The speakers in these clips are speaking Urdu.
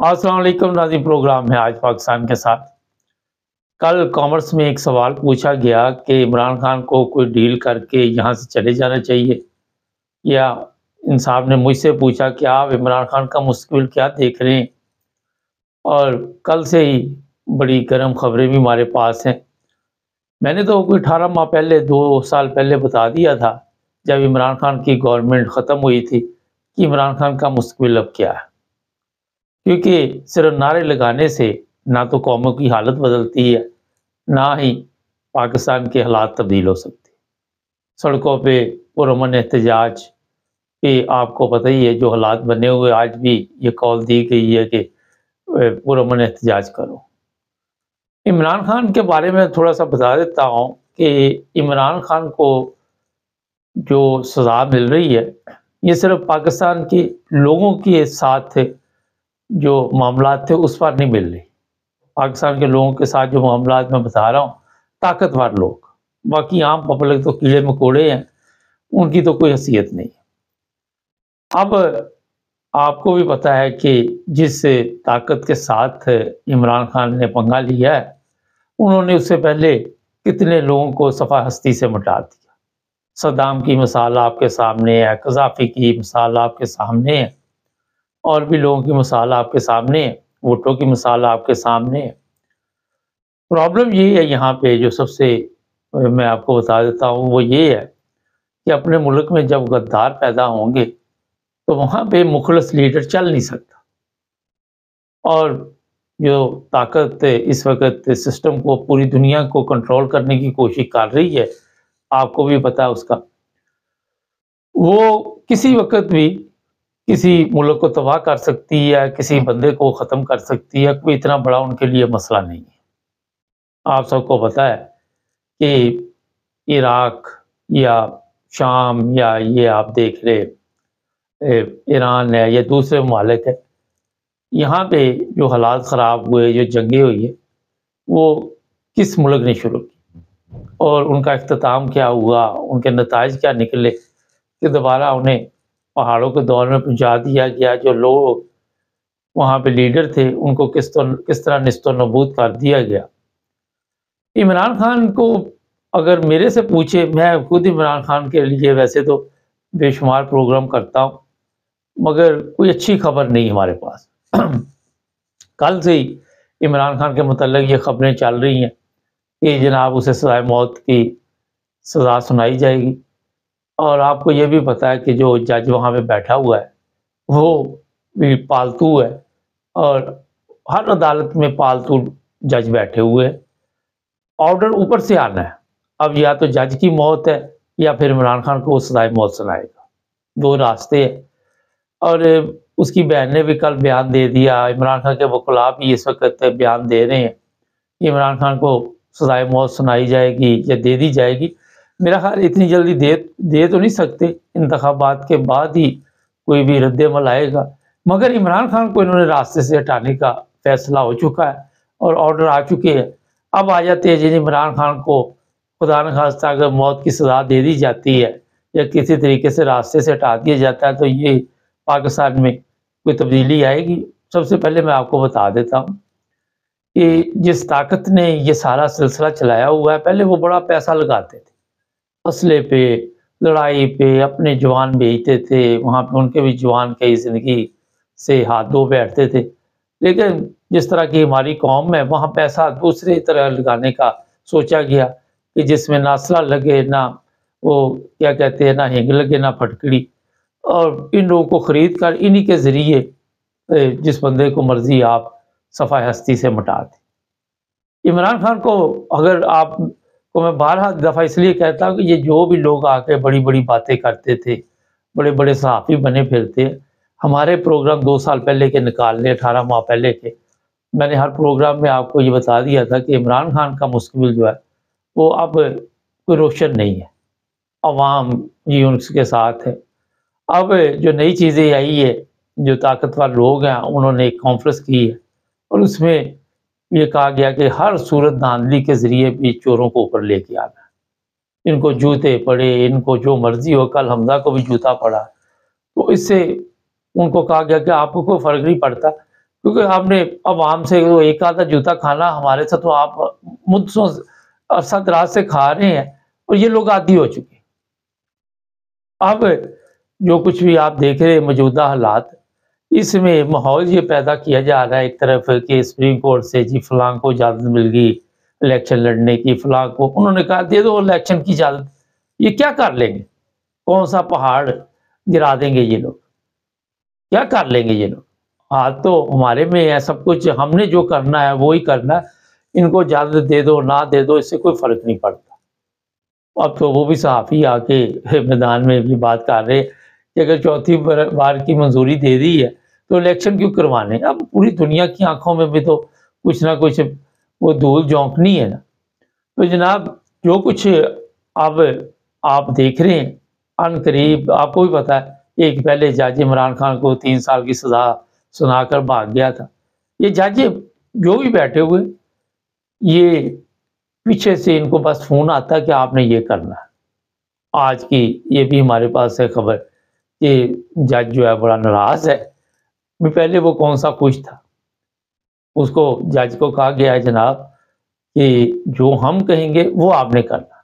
السلام علیکم ناظرین، پروگرام ہے آج پاکستان کے ساتھ۔ کل کامرس میں ایک سوال پوچھا گیا کہ عمران خان کو کوئی ڈیل کر کے یہاں سے چلے جانا چاہیے، یا انصاف نے مجھ سے پوچھا کہ آپ عمران خان کا مستقبل کیا دیکھ رہے ہیں۔ اور کل سے ہی بڑی گرم خبریں بھی ہمارے پاس ہیں۔ میں نے تو کوئی 18 ماہ پہلے 2 سال پہلے بتا دیا تھا جب عمران خان کی گورنمنٹ ختم ہوئی تھی کہ عمران خان کا مستقبل اب کیا ہے، کیونکہ صرف نعرے لگانے سے نہ تو قوموں کی حالت بدلتی ہے، نہ ہی پاکستان کے حالات تبدیل ہو سکتے۔ سڑکوں پہ پرامن احتجاج کہ آپ کو پتہ ہی ہے جو حالات بنے ہوئے، آج بھی یہ کال دی گئی ہے کہ پرامن احتجاج کرو۔ عمران خان کے بارے میں تھوڑا سا بتا دیتا ہوں کہ عمران خان کو جو سزا مل رہی ہے یہ صرف پاکستان کے لوگوں کے ساتھ جو معاملات تھے اس پر نہیں مل رہی۔ پاکستان کے لوگوں کے ساتھ جو معاملات میں بتا رہا ہوں، طاقتور لوگ، باقی عام پبلک تو کیڑے مکوڑے ہیں، ان کی تو کوئی حیثیت نہیں۔ اب آپ کو بھی پتہ ہے کہ جس طاقت کے ساتھ عمران خان نے پنگا لیا ہے، انہوں نے اس سے پہلے کتنے لوگوں کو صفحہ ہستی سے مٹا دیا۔ صدام کی مثال آپ کے سامنے ہے، قذافی کی مثال آپ کے سامنے ہے، اور بھی لوگوں کی مثال آپ کے سامنے ہے، بھٹو کی مثال آپ کے سامنے ہے۔ پرابلم یہ ہے یہاں پہ جو سب سے میں آپ کو بتا دیتا ہوں وہ یہ ہے کہ اپنے ملک میں جب غدار پیدا ہوں گے تو وہاں پہ مخلص لیڈر چل نہیں سکتا، اور جو طاقت اس وقت سسٹم کو، پوری دنیا کو کنٹرول کرنے کی کوشش کر رہی ہے، آپ کو بھی پتہ ہے اس کا، وہ کسی وقت بھی کسی ملک کو تباہ کر سکتی ہے، کسی بندے کو ختم کر سکتی ہے۔ کوئی اتنا بڑا ان کے لیے مسئلہ نہیں ہے۔ آپ سب کو پتہ ہے کہ عراق یا شام یا یہ آپ دیکھ رہے ایران ہے یا دوسرے ممالک ہے، یہاں پہ جو حالات خراب ہوئے، جو جنگیں ہوئی ہیں، وہ کس ملک نے شروع کی اور ان کا اختتام کیا ہوا، ان کے نتائج کیا نکلے کہ دوبارہ انہیں پہاڑوں کے دور میں پہنچا دیا گیا۔ جو لوگ وہاں پہ لیڈر تھے ان کو کس طرح نیست و نابود کر دیا گیا۔ عمران خان کو اگر میرے سے پوچھے، میں خود عمران خان کے لیے ویسے تو بے شمار پروگرام کرتا ہوں، مگر کوئی اچھی خبر نہیں ہمارے پاس۔ کل سے ہی عمران خان کے متعلق یہ خبریں چل رہی ہیں کہ جناب اسے سزائے موت کی سزا سنائی جائے گی، اور آپ کو یہ بھی پتہ ہے کہ جو جج وہاں پہ بیٹھا ہوا ہے وہ بھی پالتو ہے، اور ہر عدالت میں پالتو جج بیٹھے ہوئے ہیں۔ آرڈر اوپر سے آنا ہے، اب یا تو جج کی موت ہے یا پھر عمران خان کو وہ سزائے موت سنائے گا، دو راستے ہیں۔ اور اس کی بہن نے بھی کل بیان دے دیا، عمران خان کے وکلاء بھی اس وقت بیان دے رہے ہیں کہ عمران خان کو سزائے موت سنائی جائے گی یا دے دی جائے گی۔ میرا خیال اتنی جلدی دے تو نہیں سکتے، انتخابات کے بعد ہی کوئی بھی رد عمل آئے گا، مگر عمران خان کو انہوں نے راستے سے ہٹانے کا فیصلہ ہو چکا ہے اور آرڈر آ چکے ہیں۔ اب آ جاتے ہیں جن عمران خان کو خدا نخواستہ اگر موت کی سزا دے دی جاتی ہے یا کسی طریقے سے راستے سے ہٹا دیا جاتا ہے تو یہ پاکستان میں کوئی تبدیلی آئے گی؟ سب سے پہلے میں آپ کو بتا دیتا ہوں کہ جس طاقت نے یہ سارا سلسلہ چلایا ہوا ہے، پہلے وہ بڑا پیسہ لگاتے تھے اسلحے پہ، لڑائی پہ، اپنے جوان بھیجتے تھے، وہاں پہ ان کے بھی جوان کئی زندگی سے ہاتھ دھو بیٹھتے تھے، لیکن جس طرح کی ہماری قوم ہے وہاں پیسہ دوسری طرح لگانے کا سوچا گیا کہ جس میں نہ اسلحہ لگے، نہ وہ کیا کہتے ہیں، نہ ہنگ لگے، نہ پھٹکڑی، اور ان لوگوں کو خرید کر انہی کے ذریعے جس بندے کو مرضی آپ صفحہ ہستی سے مٹا دیں۔ عمران خان کو اگر آپ کو میں بارہا دفعہ اس لیے کہتا ہوں کہ یہ جو بھی لوگ آ کے بڑی بڑی باتیں کرتے تھے، بڑے بڑے صحافی بنے پھرتے، ہمارے پروگرام 2 سال پہلے کے نکال لیں، 18 ماہ پہلے کے، میں نے ہر پروگرام میں آپ کو یہ بتا دیا تھا کہ عمران خان کا مستقبل جو ہے وہ اب کوئی روشن نہیں ہے، عوام جی ان کے ساتھ ہے۔ اب جو نئی چیزیں آئی ہے، جو طاقتور لوگ ہیں انہوں نے ایک کانفرنس کی ہے اور اس میں یہ کہا گیا کہ ہر صورت دھاندلی کے ذریعے بھی چوروں کو اوپر لے کے آنا ہے، ان کو جوتے پڑے، ان کو جو مرضی ہو، کل حمزہ کو بھی جوتا پڑا، تو اس سے ان کو کہا گیا کہ آپ کو کوئی فرق نہیں پڑتا، کیونکہ آپ نے عوام سے وہ ایک آدھا جوتا کھانا، ہمارے سے تو آپ مدتوں عرصہ دراز سے کھا رہے ہیں اور یہ لوگ عادی ہو چکے ہیں۔ اب جو کچھ بھی آپ دیکھ رہے ہیں موجودہ حالات، اس میں ماحول یہ پیدا کیا جا رہا ہے ایک طرف کہ سپریم کورٹ سے جی فلاں کو اجازت مل گئی الیکشن لڑنے کی، فلاں کو انہوں نے کہا دے دو الیکشن کی اجازت۔ یہ کیا کر لیں گے؟ کون سا پہاڑ گرا دیں گے یہ لوگ؟ کیا کر لیں گے یہ لوگ؟ ہاتھ تو ہمارے میں ہے، سب کچھ ہم نے جو کرنا ہے وہی کرنا ہے، ان کو اجازت دے دو نہ دے دو اس سے کوئی فرق نہیں پڑتا۔ اب تو وہ بھی صحافی آ کے میدان میں بھی بات کر رہے کہ اگر چوتھی بار کی منظوری دے دی ہے تو الیکشن کیوں کروانے؟ اب پوری دنیا کی آنکھوں میں بھی تو کچھ نہ کچھ وہ دھول جھونکنی ہے نا۔ تو جناب جو کچھ اب آپ دیکھ رہے ہیں ان قریب، آپ کو بھی پتا ہے ایک پہلے جج عمران خان کو 3 سال کی سزا سنا کر بھاگ گیا تھا۔ یہ جج جو بھی بیٹھے ہوئے یہ پیچھے سے ان کو بس فون آتا ہے کہ آپ نے یہ کرنا ہے۔ آج کی یہ بھی ہمارے پاس ہے خبر کہ جج جو ہے بڑا ناراض ہے۔ پہلے وہ کون سا خوش تھا، اس کو جج کو کہا گیا ہے جناب کہ جو ہم کہیں گے وہ آپ نے کرنا۔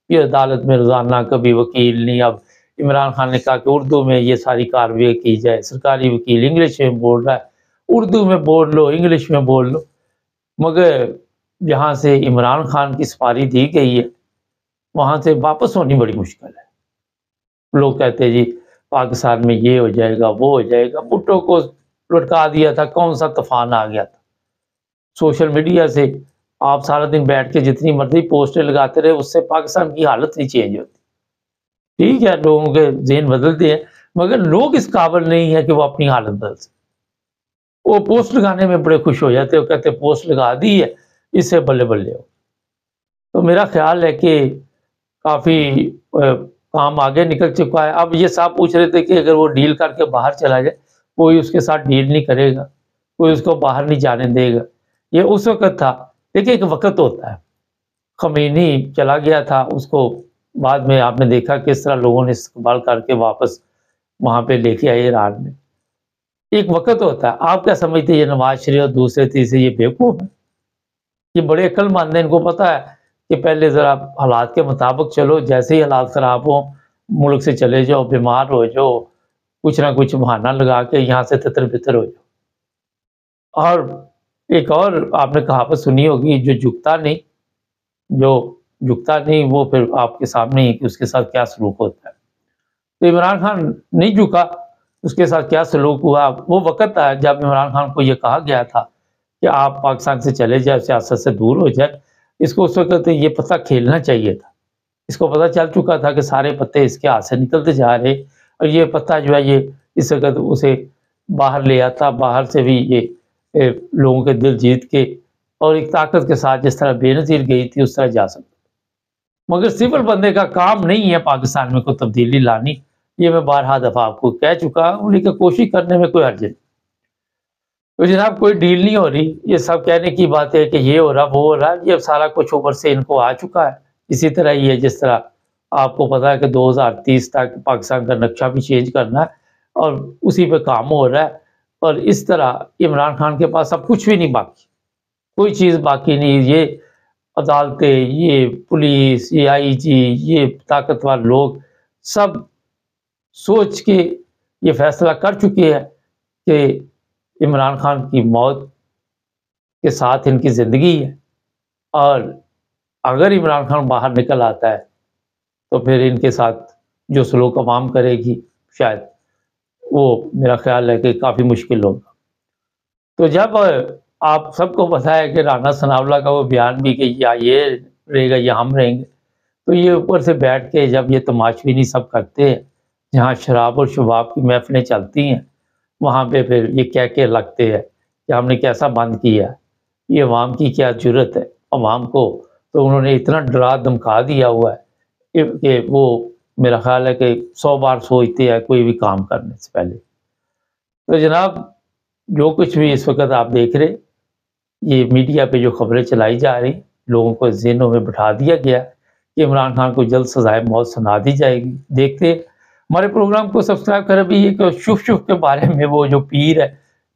یہ عدالت میں روزانہ کبھی وکیل نہیں، اب عمران خان نے کہا کہ اردو میں یہ ساری کارروائی کی جائے، سرکاری وکیل انگلش میں بول رہا ہے، اردو میں بول لو انگلش میں بول لو، مگر جہاں سے عمران خان کی سپاری دی گئی ہے وہاں سے واپس ہونی بڑی مشکل ہے۔ لوگ کہتے ہیں جی پاکستان میں یہ ہو جائے گا وہ ہو جائے گا، بھٹو کو لٹکا دیا تھا، کون سا طوفان آ گیا تھا۔ سوشل میڈیا سے آپ سارا دن بیٹھ کے جتنی مرضی پوسٹیں لگاتے رہے اس سے پاکستان کی حالت نہیں چینج ہوتی۔ ٹھیک ہے لوگوں کے ذہن بدلتے ہیں مگر لوگ اس قابل نہیں ہے کہ وہ اپنی حالت بدل سکتے۔ وہ پوسٹ لگانے میں بڑے خوش ہو جاتے، وہ کہتے پوسٹ لگا دی ہے اس سے بلے بلے ہو۔ تو میرا خیال ہے کہ کافی کام آگے نکل چکا ہے۔ اب یہ صاحب پوچھ رہے تھے کہ اگر وہ ڈیل کر کے باہر چلا جائے، کوئی اس کے ساتھ ڈیل نہیں کرے گا، کوئی اس کو باہر نہیں جانے دے گا۔ یہ اس وقت تھا، دیکھیں ایک وقت ہوتا ہے۔ خمینی چلا گیا تھا، اس کو بعد میں آپ نے دیکھا کس طرح لوگوں نے استقبال کر کے واپس وہاں پہ لے کے آئے ایران میں۔ ایک وقت ہوتا ہے۔ آپ کیا سمجھتے ہیں یہ نواز شریف اور دوسرے تیسرے یہ بیوقوف ہیں؟ یہ بڑے عقل مند ہیں، ان کو پتہ ہے کہ پہلے ذرا حالات کے مطابق چلو، جیسے ہی حالات خراب ہوں ملک سے چلے جاؤ، بیمار ہو جاؤ، کچھ نہ کچھ بہانہ لگا کے یہاں سے تتر بتر ہو جاؤ۔ اور ایک اور آپ نے کہاوت سنی ہوگی، جو جھکتا نہیں وہ پھر آپ کے سامنے ہی کہ اس کے ساتھ کیا سلوک ہوتا ہے۔ تو عمران خان نہیں جھکا، اس کے ساتھ کیا سلوک ہوا۔ وہ وقت آیا جب عمران خان کو یہ کہا گیا تھا کہ آپ پاکستان سے چلے جائے، سیاست سے دور ہو جائے۔ اس کو اس وقت یہ پتہ کھیلنا چاہیے تھا، اس کو پتہ چل چکا تھا کہ سارے پتے اس کے ہاتھ سے نکلتے جا رہے، اور یہ پتہ جو ہے یہ اس وقت اسے باہر لے آتا، باہر سے بھی یہ لوگوں کے دل جیت کے اور ایک طاقت کے ساتھ جس طرح بے نظیر گئی تھی اس طرح جا سکتا۔ مگر سول بندے کا کام نہیں ہے پاکستان میں کوئی تبدیلی لانی، یہ میں بارہا دفعہ آپ کو کہہ چکا ہوں، لیکن کوشش کرنے میں کوئی حرج نہیں۔ تو جناب کوئی ڈیل نہیں ہو رہی، یہ سب کہنے کی بات ہے کہ یہ ہو رہا وہ ہو رہا، یہ سارا کچھ اوپر سے ان کو آ چکا ہے۔ اسی طرح یہ جس طرح آپ کو پتا ہے کہ 2030 تک پاکستان کا نقشہ بھی چینج کرنا ہے اور اسی پہ کام ہو رہا ہے، اور اس طرح عمران خان کے پاس اب کچھ بھی نہیں باقی، کوئی چیز باقی نہیں۔ یہ عدالتیں، یہ پولیس، یہ آئی جی، یہ طاقتور لوگ سب سوچ کے یہ فیصلہ کر چکے ہیں کہ عمران خان کی موت کے ساتھ ان کی زندگی ہے، اور اگر عمران خان باہر نکل آتا ہے تو پھر ان کے ساتھ جو سلوک عوام کرے گی شاید وہ میرا خیال ہے کہ کافی مشکل ہوگا۔ تو جب آپ سب کو پتہ ہے کہ رانا ثناءاللہ کا وہ بیان بھی کہ یا یہ رہے گا یا ہم رہیں گے، تو یہ اوپر سے بیٹھ کے جب یہ تماشبینی سب کرتے ہیں، جہاں شراب اور شباب کی محفلیں چلتی ہیں وہاں پہ پھر یہ کہہ کے لگتے ہیں کہ ہم نے کیسا بند کیا ہے، یہ عوام کی کیا جرت ہے۔ عوام کو تو انہوں نے اتنا ڈرا دھمکا دیا ہوا ہے کہ وہ میرا خیال ہے کہ 100 بار سوچتے ہیں کوئی بھی کام کرنے سے پہلے۔ تو جناب جو کچھ بھی اس وقت آپ دیکھ رہے، یہ میڈیا پہ جو خبریں چلائی جا رہی، لوگوں کو ذہنوں میں بٹھا دیا گیا کہ عمران خان کو جلد سزائے موت سنا دی جائے گی۔ دیکھتے ہمارے پروگرام کو سبسکرائب کریں۔ بھی یہ کہ شف کے بارے میں وہ جو پیر ہے